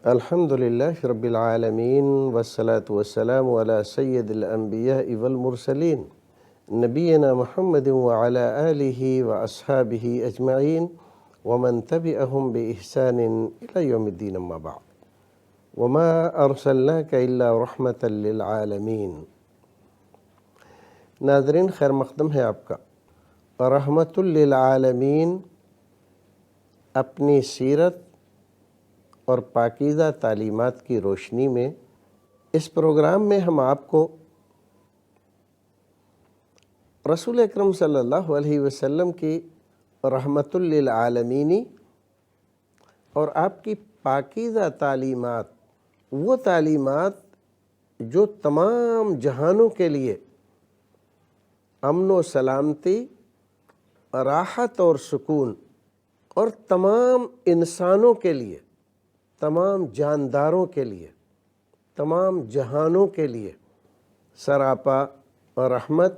الحمد للہ رب العالمین والصلاة والسلام علی سید الانبیاء والمرسلین نبینا محمد وعلی آلہ واصحابہ اجمعین ومن تبعہم بإحسان الی یوم الدین اما بعد وما ارسلناک الا رحمتا للعالمین۔ ناظرین، خیر مقدم ہے آپ کا۔ رحمت للعالمین اپنی سیرت اور پاکیزہ تعلیمات کی روشنی میں اس پروگرام میں ہم آپ کو رسول اکرم صلی اللہ علیہ وسلم کی رحمت للعالمینی اور آپ کی پاکیزہ تعلیمات، وہ تعلیمات جو تمام جہانوں کے لیے امن و سلامتی، راحت اور سکون، اور تمام انسانوں کے لیے، تمام جانداروں کے لیے، تمام جہانوں کے لیے سراپا رحمت،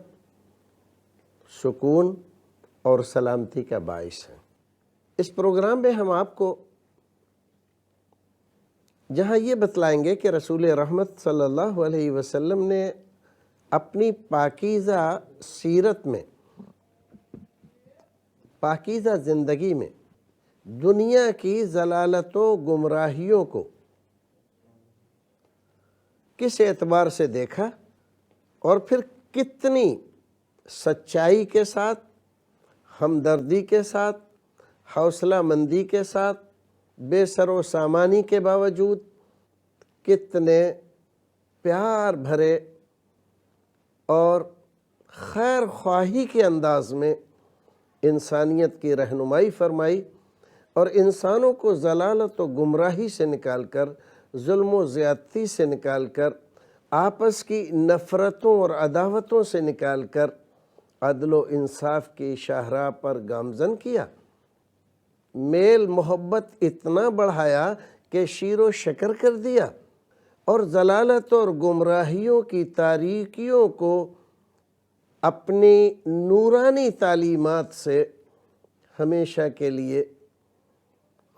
سکون اور سلامتی کا باعث ہے۔ اس پروگرام میں ہم آپ کو جہاں یہ بتلائیں گے کہ رسول رحمت صلی اللہ علیہ وسلم نے اپنی پاکیزہ سیرت میں، پاکیزہ زندگی میں دنیا کی ضلالت و گمراہیوں کو کس اعتبار سے دیکھا، اور پھر کتنی سچائی کے ساتھ، ہمدردی کے ساتھ، حوصلہ مندی کے ساتھ، بے سر و سامانی کے باوجود کتنے پیار بھرے اور خیر خواہی کے انداز میں انسانیت کی رہنمائی فرمائی اور انسانوں کو ضلالت و گمراہی سے نکال کر، ظلم و زیادتی سے نکال کر، آپس کی نفرتوں اور عداوتوں سے نکال کر عدل و انصاف کی شاہراہ پر گامزن کیا، میل محبت اتنا بڑھایا کہ شیر و شکر کر دیا، اور ضلالت اور گمراہیوں کی تاریکیوں کو اپنی نورانی تعلیمات سے ہمیشہ کے لیے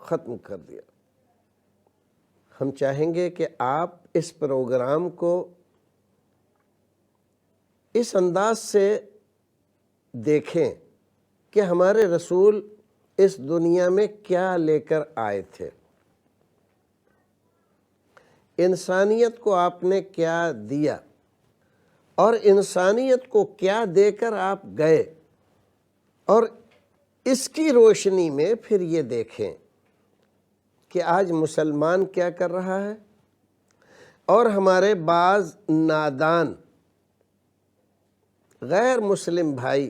ختم کر دیا۔ ہم چاہیں گے کہ آپ اس پروگرام کو اس انداز سے دیکھیں کہ ہمارے رسول اس دنیا میں کیا لے کر آئے تھے، انسانیت کو آپ نے کیا دیا، اور انسانیت کو کیا دے کر آپ گئے، اور اس کی روشنی میں پھر یہ دیکھیں کہ آج مسلمان کیا کر رہا ہے، اور ہمارے بعض نادان غیر مسلم بھائی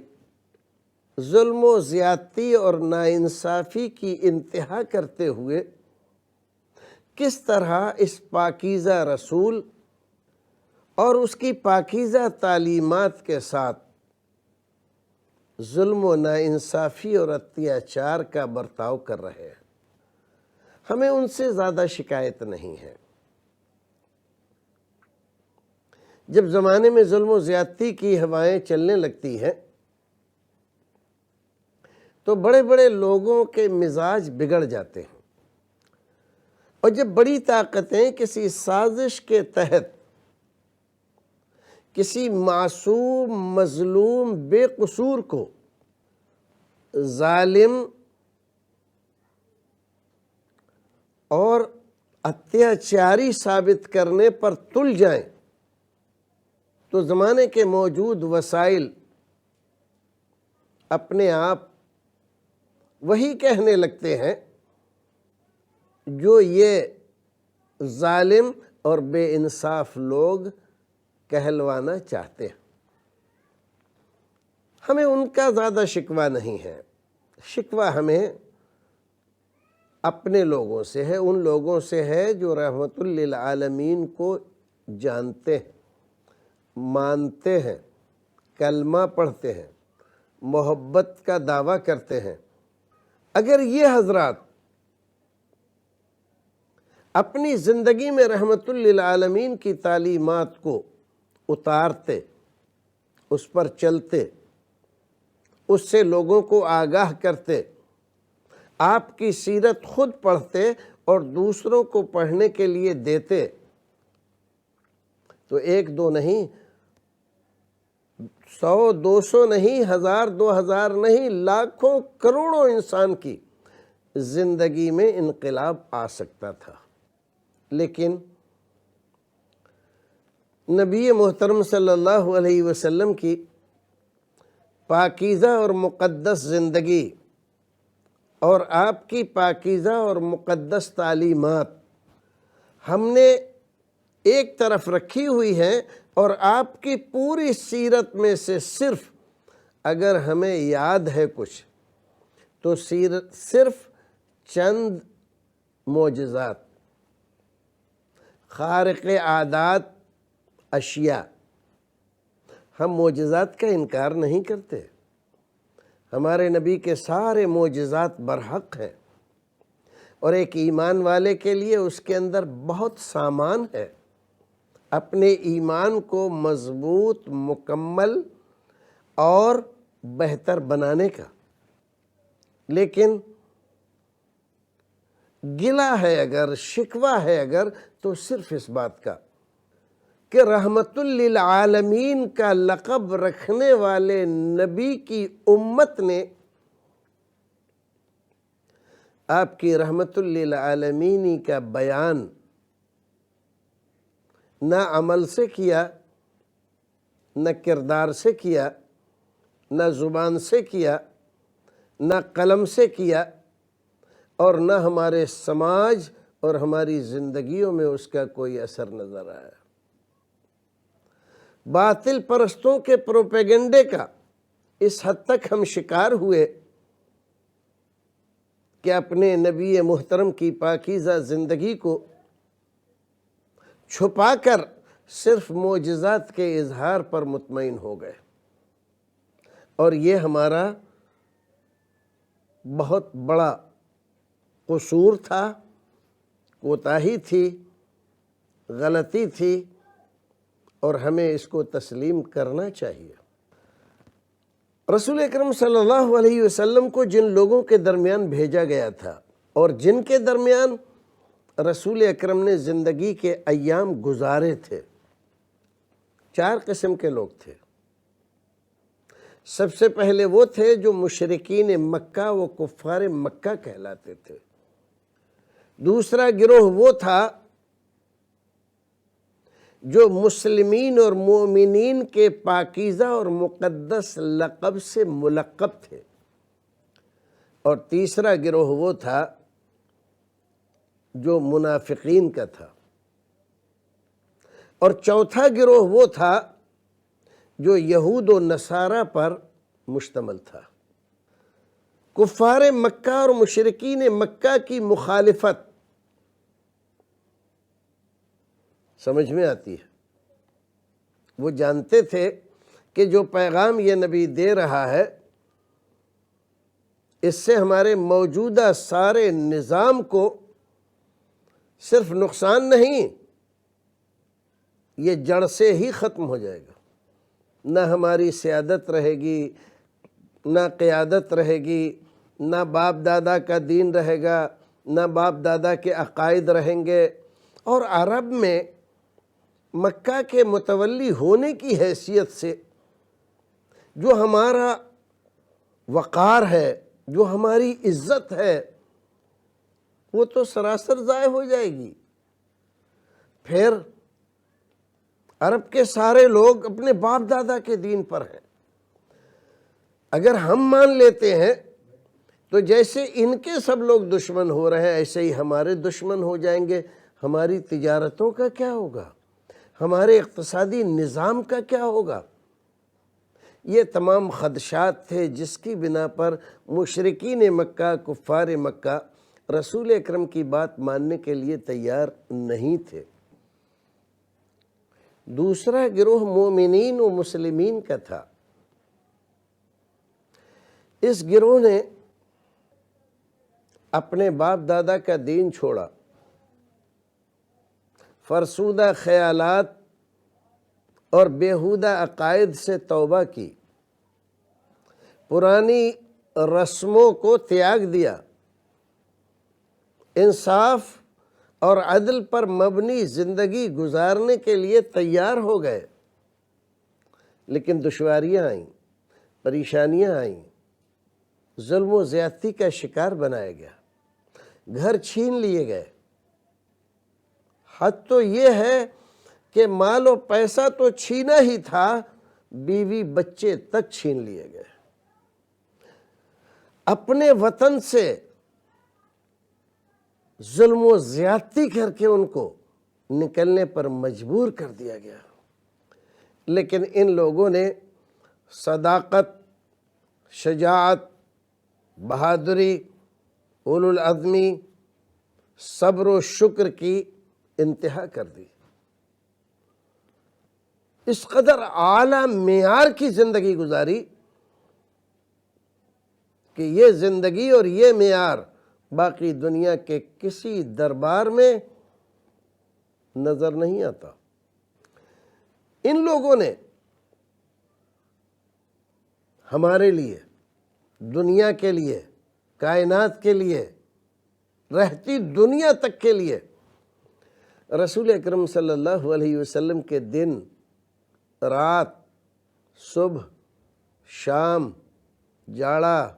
ظلم و زیادتی اور ناانصافی کی انتہا کرتے ہوئے کس طرح اس پاکیزہ رسول اور اس کی پاکیزہ تعلیمات کے ساتھ ظلم و ناانصافی اور اتیاچار کا برتاؤ کر رہے ہیں۔ ہمیں ان سے زیادہ شکایت نہیں ہے۔ جب زمانے میں ظلم و زیادتی کی ہوائیں چلنے لگتی ہیں تو بڑے بڑے لوگوں کے مزاج بگڑ جاتے ہیں، اور جب بڑی طاقتیں کسی سازش کے تحت کسی معصوم، مظلوم، بے قصور کو ظالم اور اتیاچاری ثابت کرنے پر تل جائیں تو زمانے کے موجود وسائل اپنے آپ وہی کہنے لگتے ہیں جو یہ ظالم اور بے انصاف لوگ کہلوانا چاہتے ہیں۔ ہمیں ان کا زیادہ شکوہ نہیں ہے، شکوہ ہمیں اپنے لوگوں سے ہے، ان لوگوں سے ہے جو رحمت للعالمین کو جانتے ہیں، مانتے ہیں، کلمہ پڑھتے ہیں، محبت کا دعویٰ کرتے ہیں۔ اگر یہ حضرات اپنی زندگی میں رحمت للعالمین کی تعلیمات کو اتارتے، اس پر چلتے، اس سے لوگوں کو آگاہ کرتے، آپ کی سیرت خود پڑھتے اور دوسروں کو پڑھنے کے لیے دیتے تو 1-2 نہیں، 100-200 نہیں، 1000-2000 نہیں، لاکھوں کروڑوں انسان کی زندگی میں انقلاب آ سکتا تھا۔ لیکن نبی محترم صلی اللہ علیہ وسلم کی پاکیزہ اور مقدس زندگی اور آپ کی پاکیزہ اور مقدس تعلیمات ہم نے ایک طرف رکھی ہوئی ہیں، اور آپ کی پوری سیرت میں سے صرف اگر ہمیں یاد ہے کچھ تو صرف چند معجزات، خارق عادات اشیاء۔ ہم معجزات کا انکار نہیں کرتے، ہمارے نبی کے سارے معجزات برحق ہیں، اور ایک ایمان والے کے لیے اس کے اندر بہت سامان ہے اپنے ایمان کو مضبوط، مکمل اور بہتر بنانے کا۔ لیکن گلہ ہے اگر، شکوہ ہے اگر، تو صرف اس بات کا کہ رحمت للعالمین کا لقب رکھنے والے نبی کی امت نے آپ کی رحمت للعالمین کا بیان نہ عمل سے کیا، نہ کردار سے کیا، نہ زبان سے کیا، نہ قلم سے کیا، اور نہ ہمارے سماج اور ہماری زندگیوں میں اس کا کوئی اثر نظر آیا۔ باطل پرستوں کے پروپیگنڈے کا اس حد تک ہم شکار ہوئے کہ اپنے نبی محترم کی پاکیزہ زندگی کو چھپا کر صرف معجزات کے اظہار پر مطمئن ہو گئے، اور یہ ہمارا بہت بڑا قصور تھا، کوتاہی تھی، غلطی تھی، اور ہمیں اس کو تسلیم کرنا چاہیے۔ رسول اکرم صلی اللہ علیہ وسلم کو جن لوگوں کے درمیان بھیجا گیا تھا اور جن کے درمیان رسول اکرم نے زندگی کے ایام گزارے تھے، 4 قسم کے لوگ تھے۔ سب سے پہلے وہ تھے جو مشرکین مکہ و کفار مکہ کہلاتے تھے۔ دوسرا گروہ وہ تھا جو مسلمین اور مومنین کے پاکیزہ اور مقدس لقب سے ملقب تھے، اور تیسرا گروہ وہ تھا جو منافقین کا تھا، اور چوتھا گروہ وہ تھا جو یہود و نصارہ پر مشتمل تھا۔ کفار مکہ اور مشرکین مکہ کی مخالفت سمجھ میں آتی ہے۔ وہ جانتے تھے کہ جو پیغام یہ نبی دے رہا ہے اس سے ہمارے موجودہ سارے نظام کو صرف نقصان نہیں، یہ جڑ سے ہی ختم ہو جائے گا۔ نہ ہماری سیادت رہے گی، نہ قیادت رہے گی، نہ باپ دادا کا دین رہے گا، نہ باپ دادا کے عقائد رہیں گے۔ اور عرب میں مکہ کے متولی ہونے کی حیثیت سے جو ہمارا وقار ہے، جو ہماری عزت ہے، وہ تو سراسر ضائع ہو جائے گی۔ پھر عرب کے سارے لوگ اپنے باپ دادا کے دین پر ہیں۔ اگر ہم مان لیتے ہیں تو جیسے ان کے سب لوگ دشمن ہو رہے ہیں ایسے ہی ہمارے دشمن ہو جائیں گے۔ ہماری تجارتوں کا کیا ہوگا؟ ہمارے اقتصادی نظام کا کیا ہوگا؟ یہ تمام خدشات تھے جس کی بنا پر مشرکین مکہ، کفار مکہ رسول اکرم کی بات ماننے کے لیے تیار نہیں تھے۔ دوسرا گروہ مومنین و مسلمین کا تھا۔ اس گروہ نے اپنے باپ دادا کا دین چھوڑا، فرسودہ خیالات اور بیہودہ عقائد سے توبہ کی، پرانی رسموں کو تیاگ دیا، انصاف اور عدل پر مبنی زندگی گزارنے کے لیے تیار ہو گئے، لیکن دشواریاں آئیں، پریشانیاں آئیں، ظلم و زیادتی کا شکار بنایا گیا، گھر چھین لیے گئے۔ حد تو یہ ہے کہ مال و پیسہ تو چھینا ہی تھا، بیوی بچے تک چھین لیے گئے۔ اپنے وطن سے ظلم و زیادتی کر کے ان کو نکلنے پر مجبور کر دیا گیا۔ لیکن ان لوگوں نے صداقت، شجاعت، بہادری، اولو العزمی، صبر و شکر کی انتہا کر دی۔ اس قدر اعلیٰ معیار کی زندگی گزاری کہ یہ زندگی اور یہ معیار باقی دنیا کے کسی دربار میں نظر نہیں آتا۔ ان لوگوں نے ہمارے لیے، دنیا کے لیے، کائنات کے لیے، رہتی دنیا تک کے لیے رسول اکرم صلی اللہ علیہ وسلم کے دن، رات، صبح، شام، جاڑا،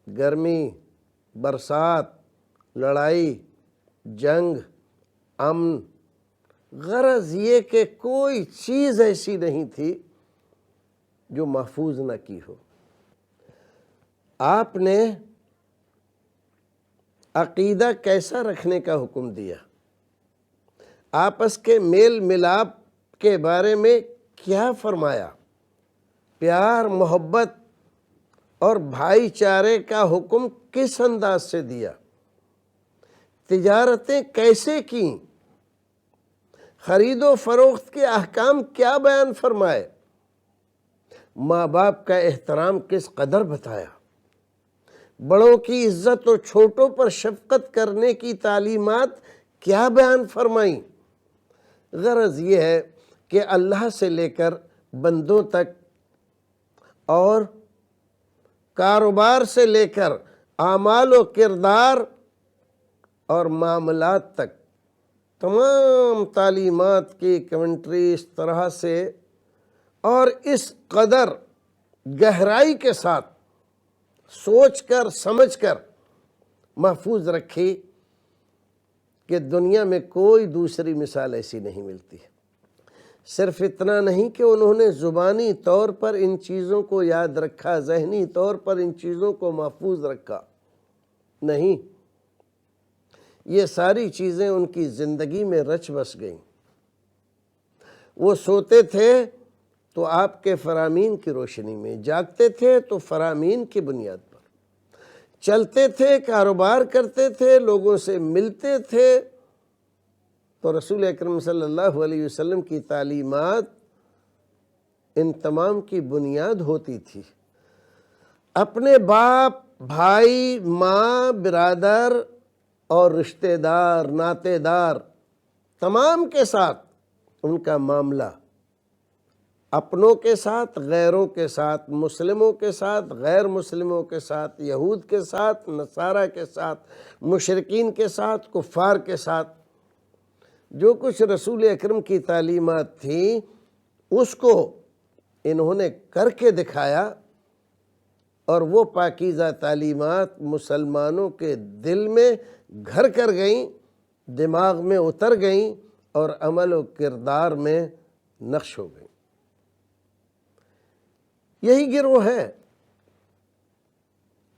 گرمی، برسات، لڑائی، جنگ، امن، غرض یہ کہ کوئی چیز ایسی نہیں تھی جو محفوظ نہ کی ہو۔ آپ نے عقیدہ کیسا رکھنے کا حکم دیا، آپس کے میل ملاپ کے بارے میں کیا فرمایا، پیار، محبت اور بھائی چارے کا حکم کس انداز سے دیا، تجارتیں کیسے کیں، خرید و فروخت کے احکام کیا بیان فرمائے، ماں باپ کا احترام کس قدر بتایا، بڑوں کی عزت و چھوٹوں پر شفقت کرنے کی تعلیمات کیا بیان فرمائیں۔ غرض یہ ہے کہ اللہ سے لے کر بندوں تک اور کاروبار سے لے کر اعمال و کردار اور معاملات تک تمام تعلیمات کی کمنٹری اس طرح سے اور اس قدر گہرائی کے ساتھ سوچ کر سمجھ کر محفوظ رکھی کہ دنیا میں کوئی دوسری مثال ایسی نہیں ملتی۔ صرف اتنا نہیں کہ انہوں نے زبانی طور پر ان چیزوں کو یاد رکھا، ذہنی طور پر ان چیزوں کو محفوظ رکھا، نہیں، یہ ساری چیزیں ان کی زندگی میں رچ بس گئیں۔ وہ سوتے تھے تو آپ کے فرامین کی روشنی میں، جاگتے تھے تو فرامین کی بنیاد پر، چلتے تھے، کاروبار کرتے تھے، لوگوں سے ملتے تھے، تو رسول اکرم صلی اللہ علیہ وسلم کی تعلیمات ان تمام کی بنیاد ہوتی تھی۔ اپنے باپ، بھائی، ماں، برادر اور رشتہ دار، ناتے دار تمام کے ساتھ ان کا معاملہ، اپنوں کے ساتھ، غیروں کے ساتھ، مسلموں کے ساتھ، غیر مسلموں کے ساتھ، یہود کے ساتھ، نصارہ کے ساتھ، مشرکین کے ساتھ، کفار کے ساتھ، جو کچھ رسول اکرم کی تعلیمات تھیں اس کو انہوں نے کر کے دکھایا، اور وہ پاکیزہ تعلیمات مسلمانوں کے دل میں گھر کر گئیں، دماغ میں اتر گئیں اور عمل و کردار میں نقش ہو گئیں۔ یہی گروہ ہے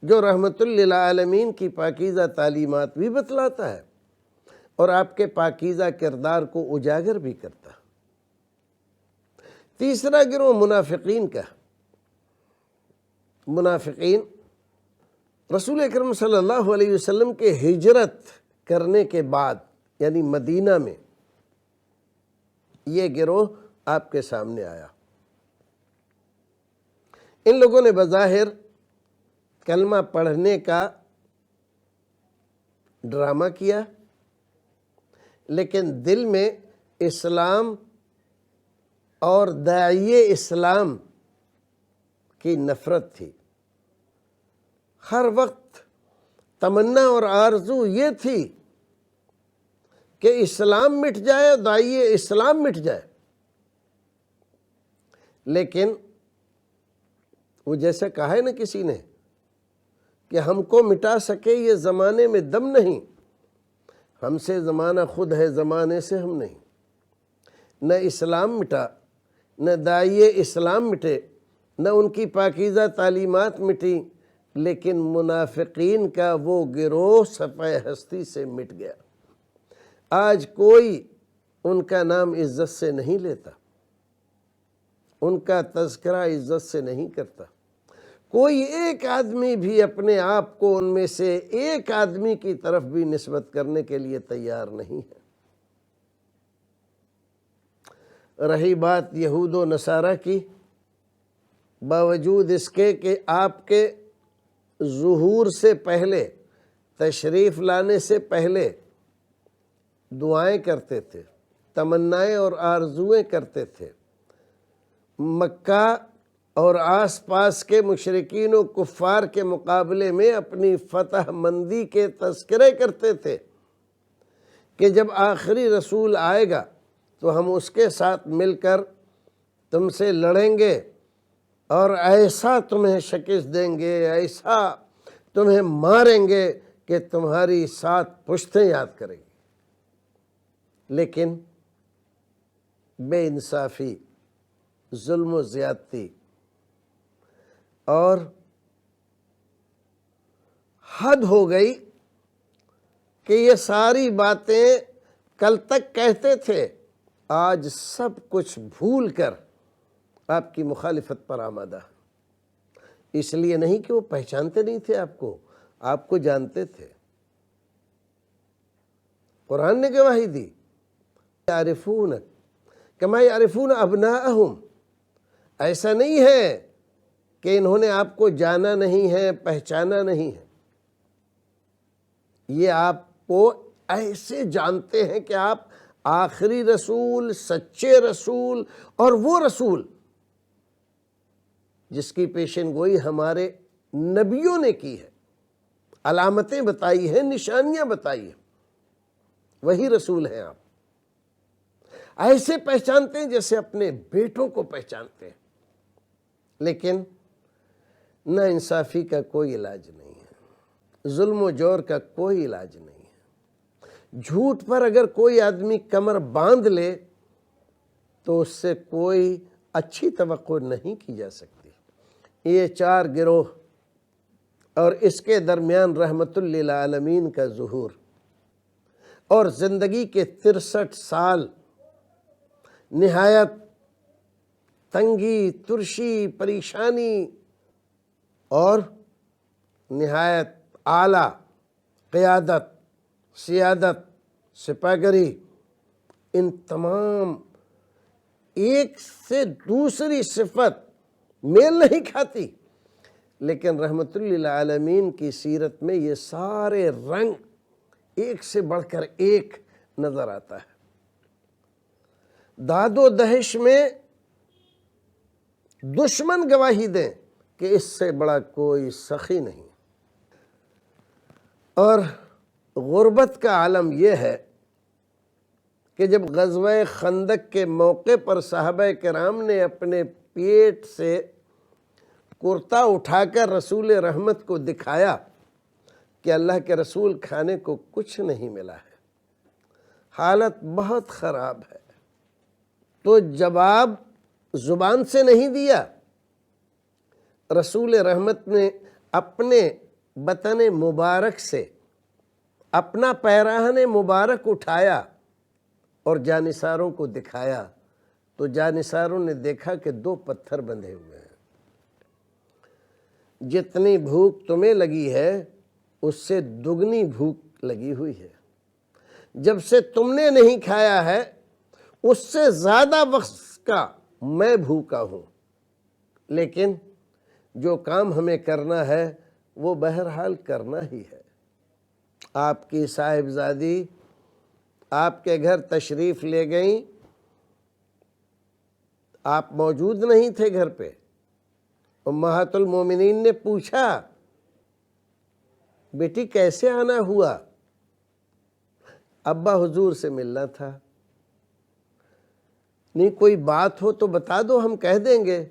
جو رحمت للعالمین کی پاکیزہ تعلیمات بھی بتلاتا ہے اور آپ کے پاکیزہ کردار کو اجاگر بھی کرتا ہے۔ تیسرا گروہ منافقین کا۔ منافقین رسول اکرم صلی اللہ علیہ وسلم کے ہجرت کرنے کے بعد، یعنی مدینہ میں، یہ گروہ آپ کے سامنے آیا۔ ان لوگوں نے بظاہر کلمہ پڑھنے کا ڈرامہ کیا، لیکن دل میں اسلام اور داعی اسلام کی نفرت تھی۔ ہر وقت تمنا اور آرزو یہ تھی کہ اسلام مٹ جائے، داعیے اسلام مٹ جائے، لیکن وہ جیسے کہا ہے نا کسی نے کہ ہم کو مٹا سکے یہ زمانے میں دم نہیں، ہم سے زمانہ خود ہے، زمانے سے ہم نہیں۔ نہ اسلام مٹا، نہ داعیے اسلام مٹے، نہ ان کی پاکیزہ تعلیمات مٹی، لیکن منافقین کا وہ گروہ صفحہ ہستی سے مٹ گیا۔ آج کوئی ان کا نام عزت سے نہیں لیتا، ان کا تذکرہ عزت سے نہیں کرتا، کوئی ایک آدمی بھی اپنے آپ کو ان میں سے ایک آدمی کی طرف بھی نسبت کرنے کے لیے تیار نہیں ہے۔ رہی بات یہود و نصارہ کی، باوجود اس کے کہ آپ کے ظہور سے پہلے، تشریف لانے سے پہلے دعائیں کرتے تھے، تمنائیں اور آرزویں کرتے تھے، مکہ اور آس پاس کے مشرکین و کفار کے مقابلے میں اپنی فتح مندی کے تذکرے کرتے تھے کہ جب آخری رسول آئے گا تو ہم اس کے ساتھ مل کر تم سے لڑیں گے اور ایسا تمہیں شکست دیں گے، ایسا تمہیں ماریں گے کہ تمہاری 7 پشتیں یاد کریں گی۔ لیکن بے انصافی، ظلم و زیادتی اور حد ہو گئی کہ یہ ساری باتیں کل تک کہتے تھے، آج سب کچھ بھول کر آپ کی مخالفت پر آمادہ۔ اس لیے نہیں کہ وہ پہچانتے نہیں تھے آپ کو جانتے تھے۔ قرآن نے گواہی دی، یعرفون کما یعرفون ابناءہم، ایسا نہیں ہے کہ انہوں نے آپ کو جانا نہیں ہے، پہچانا نہیں ہے، یہ آپ کو ایسے جانتے ہیں کہ آپ آخری رسول، سچے رسول، اور وہ رسول جس کی پیشن گوئی ہمارے نبیوں نے کی ہے، علامتیں بتائی ہیں، نشانیاں بتائی ہیں، وہی رسول ہیں آپ۔ ایسے پہچانتے ہیں جیسے اپنے بیٹوں کو پہچانتے ہیں، لیکن نا انصافی کا کوئی علاج نہیں ہے، ظلم و جور کا کوئی علاج نہیں ہے۔ جھوٹ پر اگر کوئی آدمی کمر باندھ لے تو اس سے کوئی اچھی توقع نہیں کی جا سکتی۔ یہ 4 گروہ اور اس کے درمیان رحمت للعالمین کا ظہور اور زندگی کے 63 سال نہایت تنگی، ترشی، پریشانی اور نہایت اعلیٰ قیادت، سیادت، سپاہگری، ان تمام ایک سے دوسری صفت میل نہیں کھاتی، لیکن رحمت للعالمین کی سیرت میں یہ سارے رنگ ایک سے بڑھ کر ایک نظر آتا ہے۔ داد و دہش میں دشمن گواہی دیں کہ اس سے بڑا کوئی سخی نہیں، اور غربت کا عالم یہ ہے کہ جب غزوہ خندق کے موقع پر صحابہ کرام نے اپنے پیٹ سے کرتا اٹھا کر رسول رحمت کو دکھایا کہ اللہ کے رسول کھانے کو کچھ نہیں ملا ہے، حالت بہت خراب ہے، تو جواب زبان سے نہیں دیا، رسول رحمت نے اپنے بطن مبارک سے اپنا پیراہن مبارک اٹھایا اور جانثاروں کو دکھایا، تو جانثاروں نے دیکھا کہ 2 پتھر بندھے ہوئے ہیں۔ جتنی بھوک تمہیں لگی ہے اس سے دگنی بھوک لگی ہوئی ہے، جب سے تم نے نہیں کھایا ہے اس سے زیادہ وقت کا میں بھوکا ہوں، لیکن جو کام ہمیں کرنا ہے وہ بہرحال کرنا ہی ہے۔ آپ کی صاحبزادی آپ کے گھر تشریف لے گئیں، آپ موجود نہیں تھے گھر پہ، امہات المومنین نے پوچھا بیٹی کیسے آنا ہوا؟ ابا حضور سے ملنا تھا، نہیں کوئی بات ہو تو بتا دو ہم کہہ دیں گے،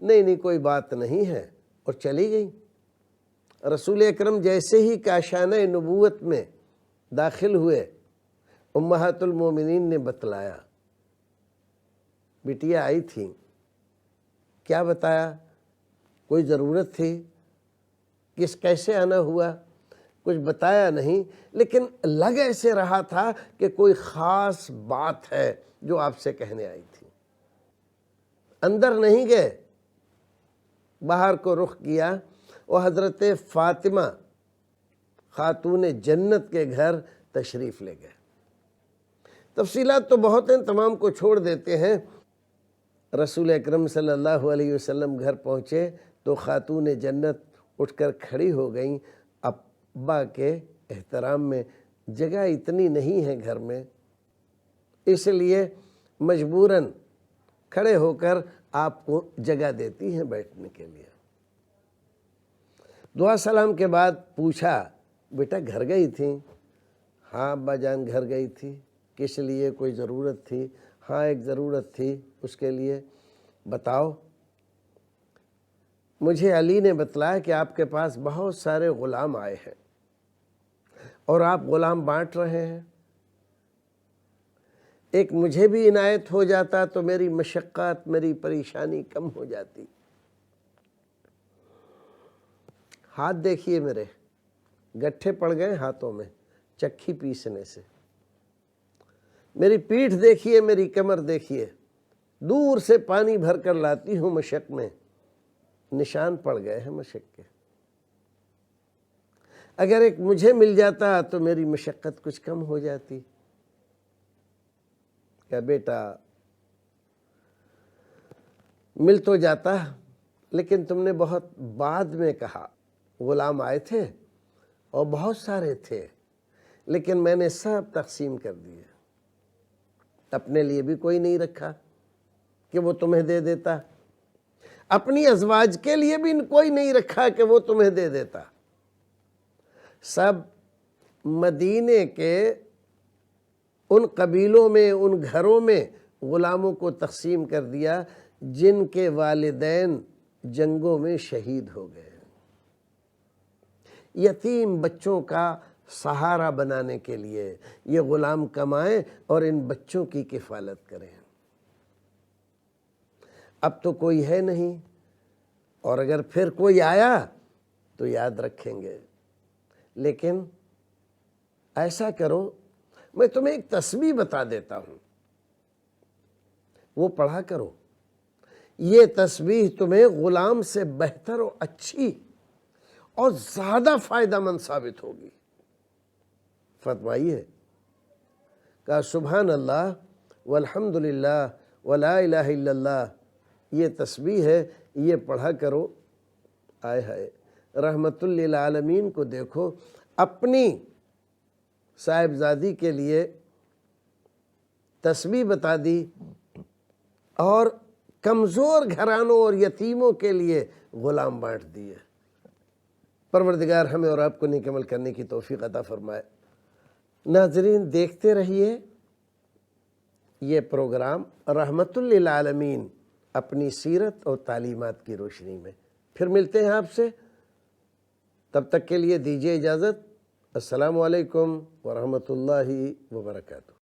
نہیں کوئی بات نہیں ہے، اور چلی گئی۔ رسول اکرم جیسے ہی کاشانہ نبوت میں داخل ہوئے، امہات المومنین نے بتلایا، بٹیا آئی تھی، کیا بتایا؟ کوئی ضرورت تھی؟ کیسے آنا ہوا؟ کچھ بتایا نہیں، لیکن لگ ایسے رہا تھا کہ کوئی خاص بات ہے جو آپ سے کہنے آئی تھی۔ اندر نہیں گئے، باہر کو رخ کیا، وہ حضرت فاطمہ خاتون جنت کے گھر تشریف لے گئے۔ تفصیلات تو بہت ہیں، تمام کو چھوڑ دیتے ہیں۔ رسول اکرم صلی اللہ علیہ وسلم گھر پہنچے تو خاتون جنت اٹھ کر کھڑی ہو گئیں۔ ابا کے احترام میں جگہ اتنی نہیں ہے گھر میں، اس لیے مجبوراً کھڑے ہو کر آپ کو جگہ دیتی ہیں بیٹھنے کے لیے۔ دعا سلام کے بعد پوچھا، بیٹا گھر گئی تھی؟ ہاں ابا جان گھر گئی تھی۔ کس لیے؟ کوئی ضرورت تھی؟ ہاں ایک ضرورت تھی، اس کے لیے۔ بتاؤ۔ مجھے علی نے بتلایا کہ آپ کے پاس بہت سارے غلام آئے ہیں اور آپ غلام بانٹ رہے ہیں۔ ایک مجھے بھی عنایت ہو جاتا تو میری مشقت، میری پریشانی کم ہو جاتی۔ ہاتھ دیکھیے میرے، گٹھے پڑ گئے ہاتھوں میں چکھی پیسنے سے۔ میری پیٹھ دیکھیے، میری کمر دیکھیے، دور سے پانی بھر کر لاتی ہوں مشق میں، نشان پڑ گئے ہیں مشق کے۔ اگر ایک مجھے مل جاتا تو میری مشقت کچھ کم ہو جاتی۔ کہ بیٹا مل تو جاتا، لیکن تم نے بہت بعد میں کہا۔ غلام آئے تھے اور بہت سارے تھے، لیکن میں نے سب تقسیم کر دیے، اپنے لیے بھی کوئی نہیں رکھا کہ وہ تمہیں دے دیتا، اپنی ازواج کے لیے بھی کوئی نہیں رکھا کہ وہ تمہیں دے دیتا۔ سب مدینے کے ان قبیلوں میں، ان گھروں میں غلاموں کو تقسیم کر دیا جن کے والدین جنگوں میں شہید ہو گئے۔ یتیم بچوں کا سہارا بنانے کے لیے یہ غلام کمائیں اور ان بچوں کی کفالت کریں۔ اب تو کوئی ہے نہیں، اور اگر پھر کوئی آیا تو یاد رکھیں گے، لیکن ایسا کرو، میں تمہیں ایک تسبیح بتا دیتا ہوں، وہ پڑھا کرو۔ یہ تسبیح تمہیں غلام سے بہتر و اچھی اور زیادہ فائدہ مند ثابت ہوگی۔ فرمائیے، کہا سبحان اللہ والحمد للہ ولا الہ الا اللہ، یہ تسبیح ہے، یہ پڑھا کرو۔ آئے ہائے، رحمت للعالمین کو دیکھو، اپنی صاحبزادی کے لیے تسبیح بتا دی اور کمزور گھرانوں اور یتیموں کے لیے غلام بانٹ دیے۔ پروردگار ہمیں اور آپ کو نیک عمل کرنے کی توفیق عطا فرمائے۔ ناظرین دیکھتے رہیے یہ پروگرام رحمت للعالمین اپنی سیرت اور تعلیمات کی روشنی میں۔ پھر ملتے ہیں آپ سے، تب تک کے لیے دیجیے اجازت۔ السلام علیکم ورحمۃ اللہ وبرکاتہ۔